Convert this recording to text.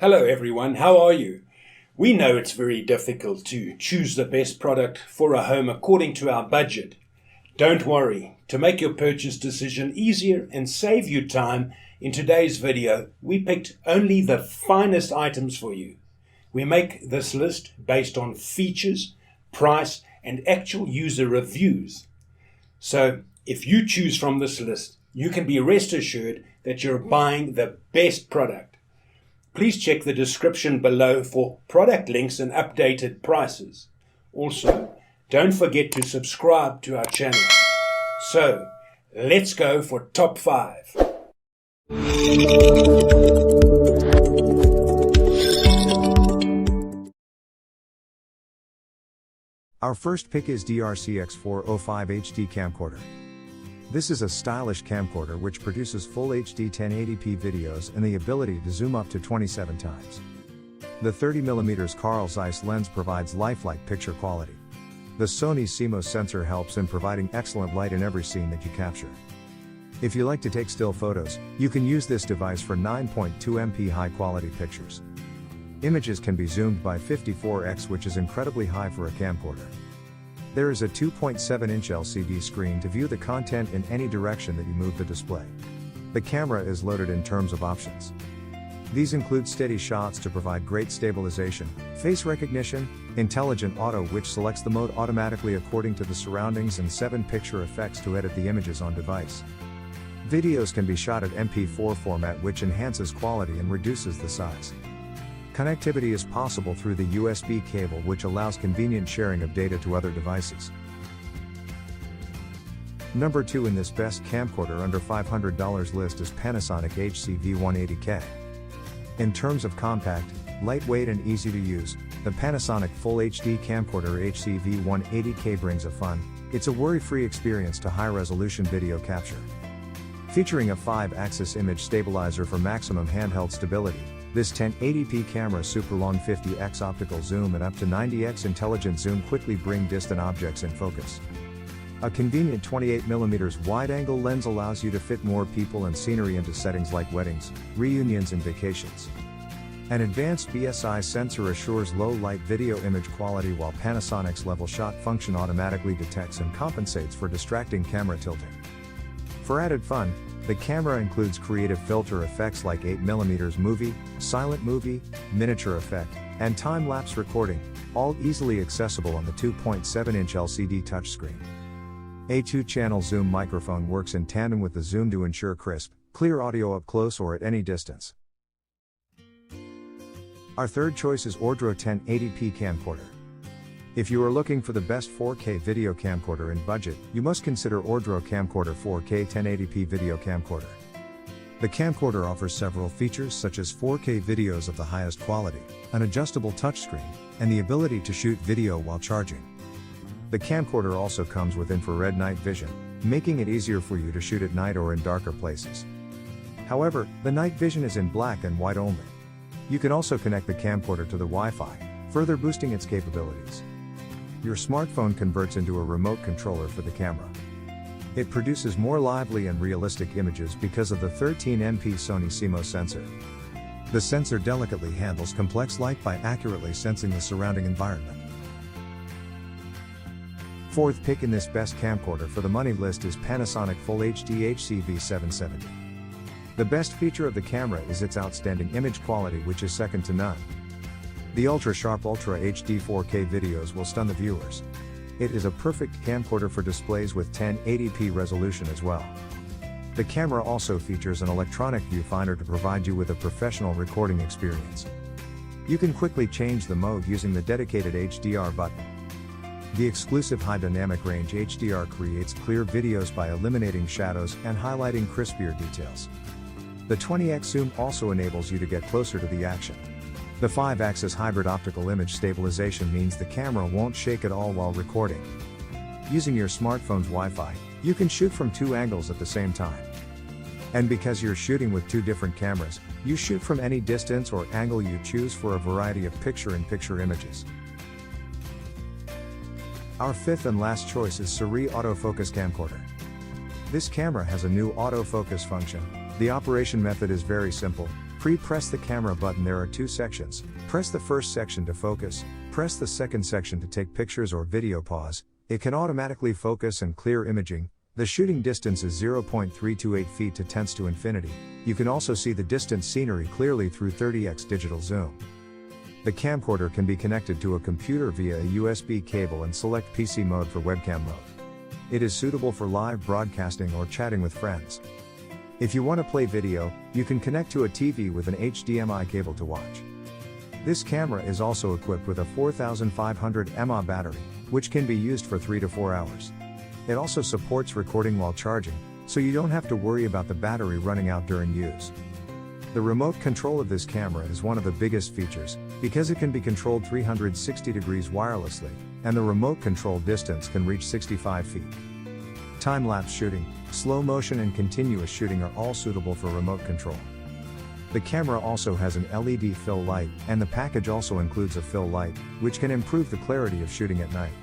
Hello everyone, how are you? We know it's very difficult to choose the best product for a home according to our budget. Don't worry, to make your purchase decision easier and save you time, in today's video we picked only the finest items for you. We make this list based on features, price and actual user reviews. So if you choose from this list, you can be rest assured that you're buying the best product. Please check the description below for product links and updated prices. Also, don't forget to subscribe to our channel. So, let's go for top 5. Our first pick is DRCX405 HD Camcorder. This is a stylish camcorder which produces full HD 1080p videos and the ability to zoom up to 27 times. The 30mm Carl Zeiss lens provides lifelike picture quality. The Sony CMOS sensor helps in providing excellent light in every scene that you capture. If you like to take still photos, you can use this device for 9.2 MP high-quality pictures. Images can be zoomed by 54x, which is incredibly high for a camcorder. There is a 2.7-inch LCD screen to view the content in any direction that you move the display. The camera is loaded in terms of options. These include steady shots to provide great stabilization, face recognition, intelligent auto which selects the mode automatically according to the surroundings, and 7 picture effects to edit the images on device. Videos can be shot at MP4 format which enhances quality and reduces the size. Connectivity is possible through the USB cable which allows convenient sharing of data to other devices. Number 2 in this best camcorder under $500 list is Panasonic HCV180K. In terms of compact, lightweight and easy to use, the Panasonic Full HD Camcorder HCV180K brings a fun, it's a worry-free experience to high-resolution video capture. Featuring a 5-axis image stabilizer for maximum handheld stability, this 1080p camera super long 50x optical zoom and up to 90x intelligent zoom quickly bring distant objects in focus. A convenient 28mm wide-angle lens allows you to fit more people and scenery into settings like weddings, reunions and vacations. An advanced BSI sensor assures low light video image quality, while Panasonic's level shot function automatically detects and compensates for distracting camera tilting. For added fun, the camera includes creative filter effects like 8mm movie, silent movie, miniature effect, and time-lapse recording, all easily accessible on the 2.7-inch LCD touchscreen. A 2-channel zoom microphone works in tandem with the zoom to ensure crisp, clear audio up close or at any distance. Our third choice is Ordro 1080p camcorder. If you are looking for the best 4K video camcorder in budget, you must consider Ordro Camcorder 4K 1080p video camcorder. The camcorder offers several features such as 4K videos of the highest quality, an adjustable touchscreen, and the ability to shoot video while charging. The camcorder also comes with infrared night vision, making it easier for you to shoot at night or in darker places. However, the night vision is in black and white only. You can also connect the camcorder to the Wi-Fi, further boosting its capabilities. Your smartphone converts into a remote controller for the camera. It produces more lively and realistic images because of the 13MP Sony CMOS sensor. The sensor delicately handles complex light by accurately sensing the surrounding environment. Fourth pick in this best camcorder for the money list is Panasonic Full HD HCV770. The best feature of the camera is its outstanding image quality, which is second to none. The ultra-sharp Ultra HD 4K videos will stun the viewers. It is a perfect camcorder for displays with 1080p resolution as well. The camera also features an electronic viewfinder to provide you with a professional recording experience. You can quickly change the mode using the dedicated HDR button. The exclusive high dynamic range HDR creates clear videos by eliminating shadows and highlighting crispier details. The 20x zoom also enables you to get closer to the action. The 5-axis hybrid optical image stabilization means the camera won't shake at all while recording. Using your smartphone's Wi-Fi, you can shoot from 2 angles at the same time. And because you're shooting with 2 different cameras, you shoot from any distance or angle you choose for a variety of picture-in-picture images. Our fifth and last choice is Sirui Autofocus Camcorder. This camera has a new autofocus function. The operation method is very simple. Pre-press the camera button. There are two sections. Press the first section to focus, press the second section to take pictures or video pause. It can automatically focus and clear imaging. The shooting distance is 0.328 feet to tenths to infinity. You can also see the distant scenery clearly through 30x digital zoom. The camcorder can be connected to a computer via a USB cable and select PC mode for webcam mode. It is suitable for live broadcasting or chatting with friends. If you want to play video, you can connect to a TV with an HDMI cable to watch. This camera is also equipped with a 4500 mAh battery, which can be used for 3 to 4 hours. It also supports recording while charging, so you don't have to worry about the battery running out during use. The remote control of this camera is one of the biggest features, because it can be controlled 360 degrees wirelessly, and the remote control distance can reach 65 feet. Time-lapse shooting, slow motion and continuous shooting are all suitable for remote control. The camera also has an LED fill light, and the package also includes a fill light, which can improve the clarity of shooting at night.